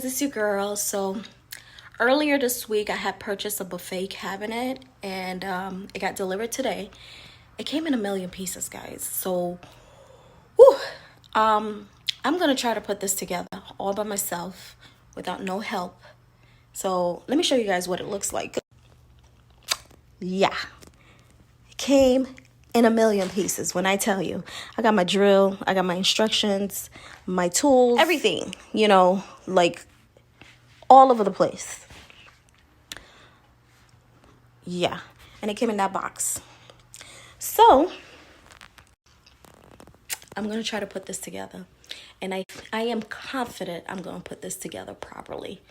guys, it's your girl. So earlier this week I had purchased a buffet cabinet and it got delivered today. It came in a million pieces, guys. So whew, I'm gonna try to put this together all by myself without no help. So let me show you guys what it looks like. Yeah, it came in a million pieces. When I tell you, I got my drill, I got my instructions, my tools, everything, like all over the place. Yeah, and it came in that box. So I'm gonna try to put this together, and I am confident I'm gonna put this together properly,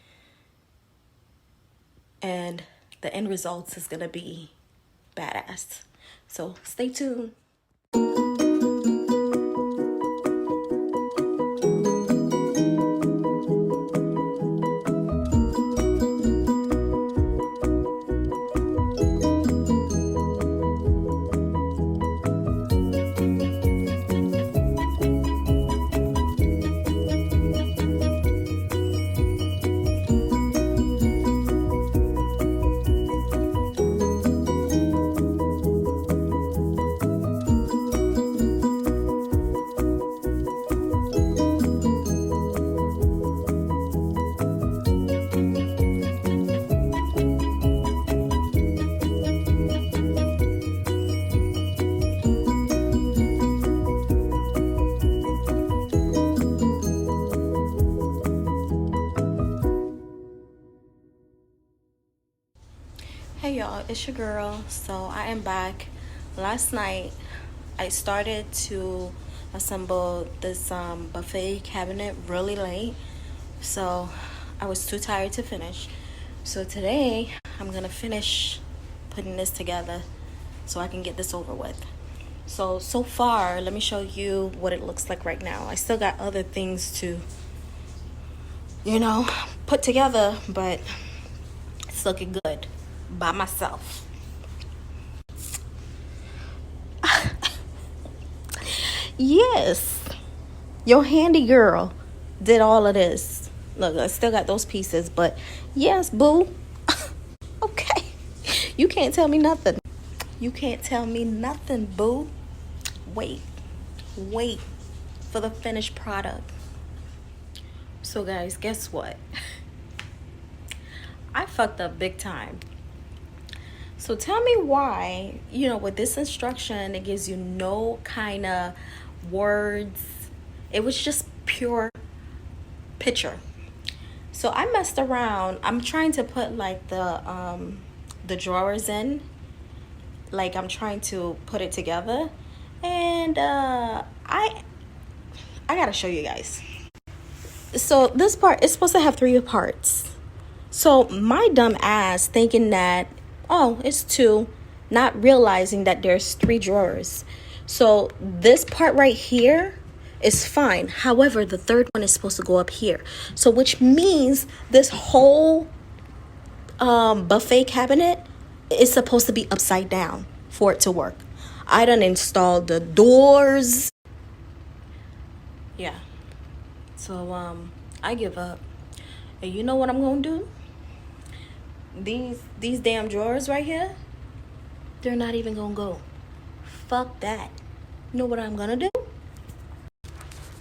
and the end results is gonna be badass. So stay tuned. Hey y'all, it's your girl. So I am back. Last night I started to assemble this buffet cabinet really late, so I was too tired to finish. So today I'm gonna finish putting this together so I can get this over with. So far, let me show you what it looks like right now. I still got other things to put together, but it's looking good by myself. Yes, your handy girl did all of this. Look, I still got those pieces, but yes, boo. Okay, you can't tell me nothing. You can't tell me nothing, boo. Wait for the finished product. So guys, guess what? I fucked up big time. So tell me why, with this instruction, it gives you no kind of words. It was just pure picture. So I messed around. I'm trying to put like the drawers in. Like I'm trying to put it together. And I gotta show you guys. So this part is supposed to have 3 parts. So my dumb ass thinking that, oh, it's 2, not realizing that there's 3 drawers. So this part right here is fine. However, the third one is supposed to go up here. So which means this whole buffet cabinet is supposed to be upside down for it to work. I done installed the doors. Yeah. So I give up. And you know what I'm gonna do? These damn drawers right here, they're not even gonna go. Fuck that. You know what I'm gonna do?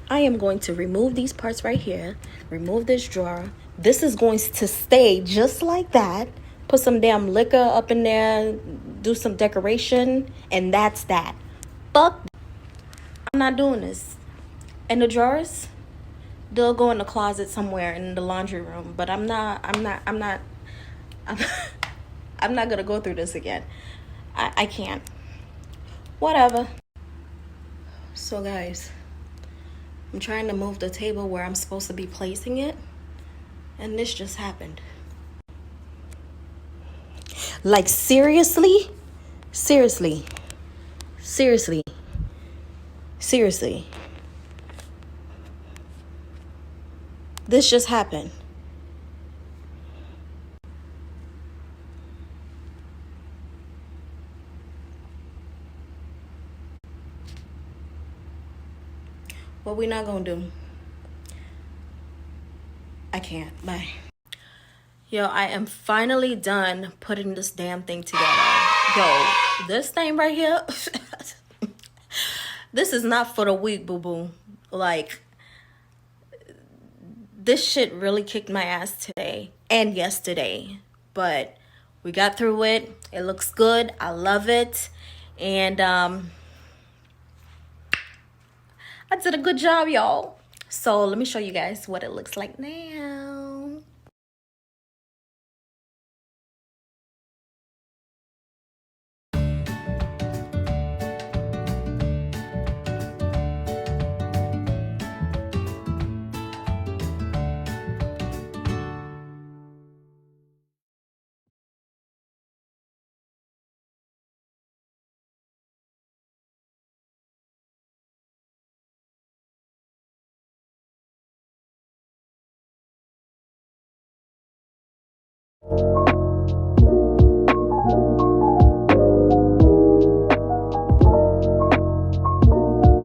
I am going to remove these parts right here, remove this drawer. This is going to stay just like that. Put some damn liquor up in there, do some decoration, and that's that. Fuck. I'm not doing this. And the drawers, they'll go in the closet somewhere in the laundry room. But I'm not gonna go through this again. I can't. Whatever. So guys, I'm trying to move the table where I'm supposed to be placing it, and this just happened. Like seriously? Seriously. This just happened. What we not gonna do? I can't. Bye. Yo, I am finally done putting this damn thing together. Yo, this thing right here, this is not for the weak, boo-boo. Like, this shit really kicked my ass today and yesterday. But we got through it. It looks good. I love it. And I did a good job, y'all. So let me show you guys what it looks like now.